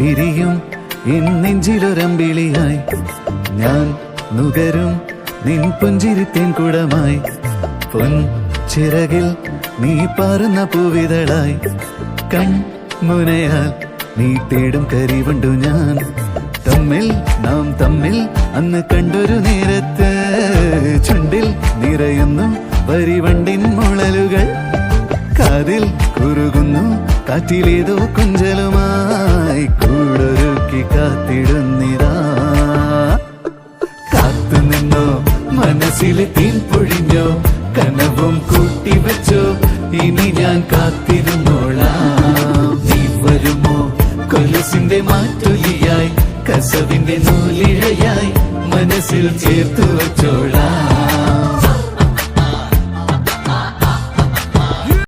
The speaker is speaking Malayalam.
വിരിയും എൻ നെഞ്ചിലൊരമ്പിളിയായി ഞാൻ നുകരും നിൻ പുഞ്ചിരിത്തേൻ കുടമായി പൊൻ ചിറകിൽ നീ പാറുന്ന പൂവിതളായി കൺമുനയാൽ നീ തേടും കരിവണ്ടു ഞാൻ നാം തമ്മിൽ അന്ന് കണ്ടൊരു നേരത്ത് ചുണ്ടിൽ നിറയുന്നു വരിവണ്ടിൻ മുളലുകൾ കാതിൽ കുറുകുന്നു കാറ്റിലേതോ കുഞ്ചലുമായി കൂടൊരുക്കി കാത്തിടുന്നിതാ കാത്തുനിന്നോ മനസ്സിലെ തീൻ പൊഴിഞ്ഞോ കനവും കൂട്ടിവെച്ചോ ഇനി ഞാൻ കാത്തിരുന്നോളാം നീ വരുമോ കൊലുസിന്റെ മാറ്റൊലിയായി കസവിന്റെ നൂലിഴയായി മനസ്സിൽ ചേർത്തു വച്ചോളാം